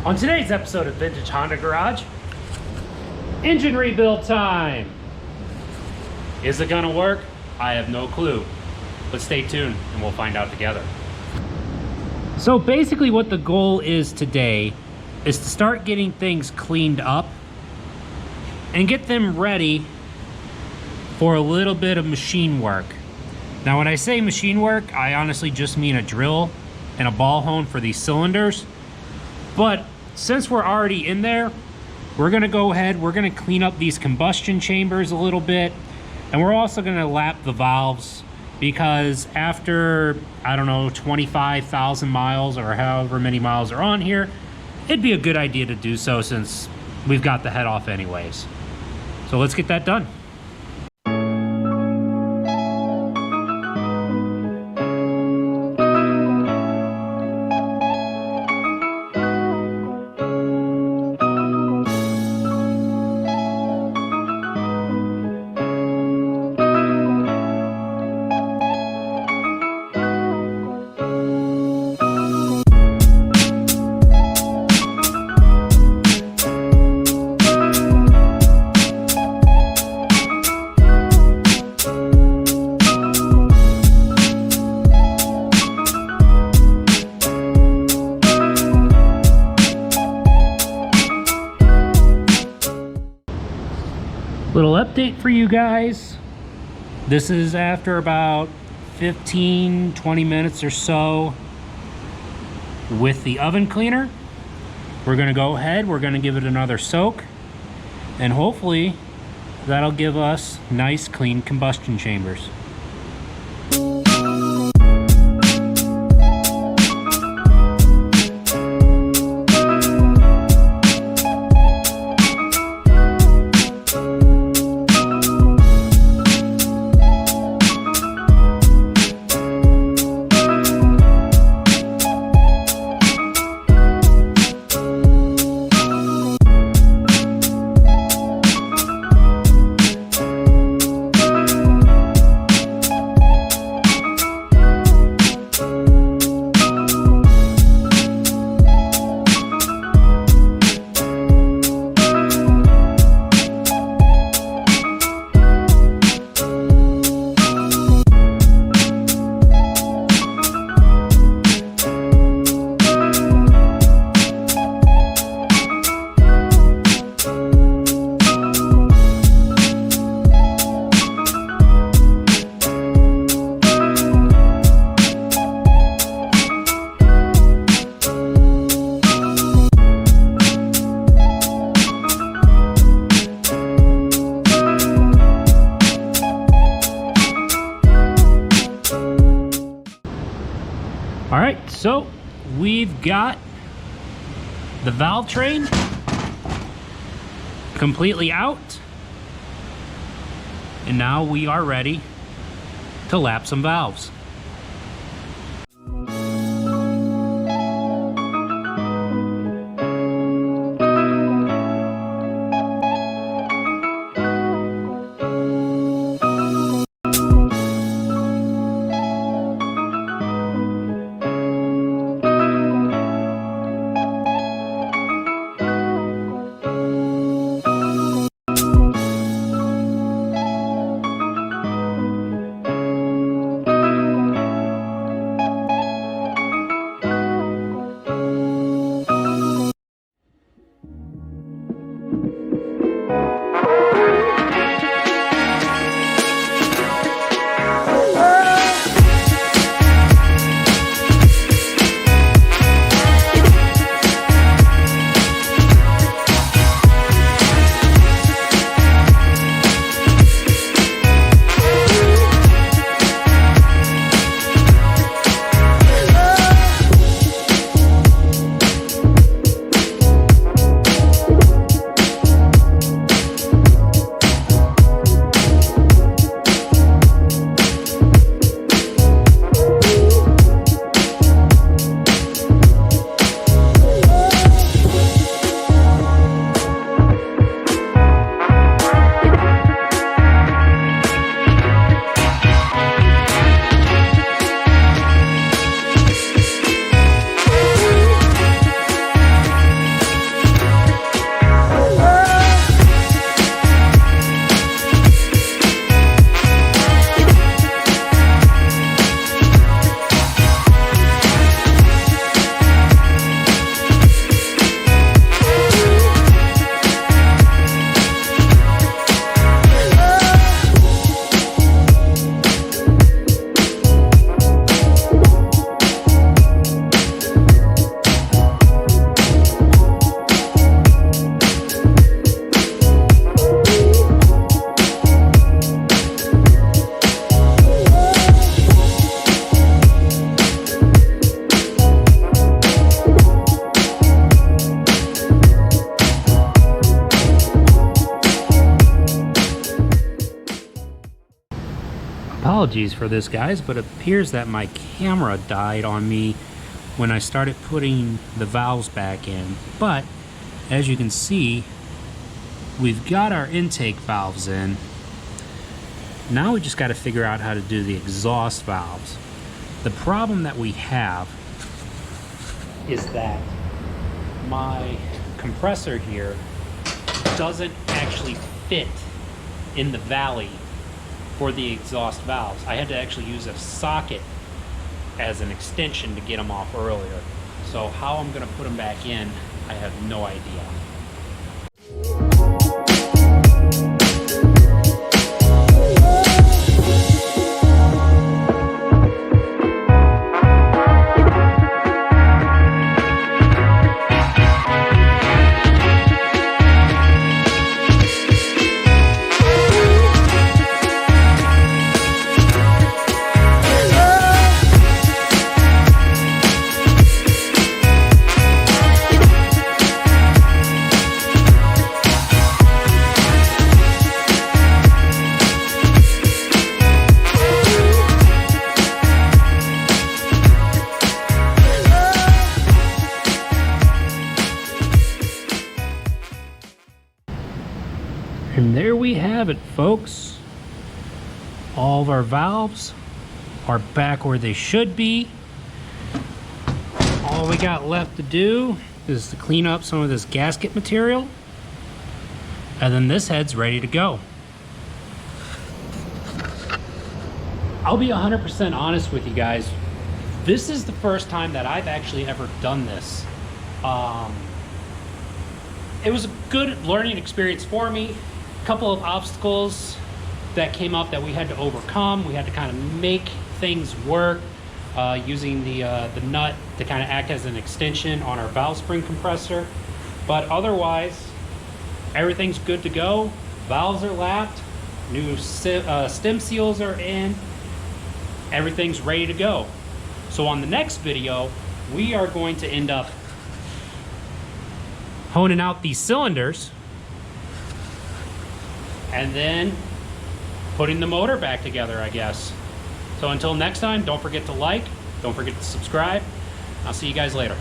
On today's episode of Vintage Honda Garage, engine rebuild time. Is it gonna work? I have no clue, but stay tuned and we'll find out together. So basically what the goal is today is to start getting things cleaned up and get them ready for a little bit of machine work. Now when I say machine work, I honestly just mean a drill and a ball hone for these cylinders. But since we're already in there, we're gonna go ahead, we're gonna clean up these combustion chambers a little bit, and we're also gonna lap the valves because after, I don't know, 25,000 miles or however many miles are on here, it'd be a good idea to do so since we've got the head off anyways. So let's get that done. Little update for you guys. This is after about 15-20 minutes or so with the oven cleaner. We're gonna go ahead, we're gonna give it another soak, and hopefully that'll give us nice clean combustion chambers. All right, so we've got the valve train completely out, and now we are ready to lap some valves. Apologies for this, guys, but it appears that my camera died on me when I started putting the valves back in. But as you can see, we've got our intake valves in. Now we just got to figure out how to do the exhaust valves. The problem that we have is that my compressor here doesn't actually fit in the valley for the exhaust valves. I had to actually use a socket as an extension to get them off earlier. So how I'm going to put them back in, I have no idea. And there we have it, folks. All of our valves are back where they should be. All we got left to do is to clean up some of this gasket material, and then this head's ready to go. I'll be 100% honest with you guys. This is the first time that I've actually ever done this. It was a good learning experience for me. Couple of obstacles that came up that we had to overcome. We had to kind of make things work using the nut to kind of act as an extension on our valve spring compressor. But otherwise, everything's good to go. Valves are lapped, new stem seals are in, everything's ready to go. So on the next video, we are going to end up honing out these cylinders and then putting the motor back together, I guess. So until next time, don't forget to like, don't forget to subscribe. I'll see you guys later.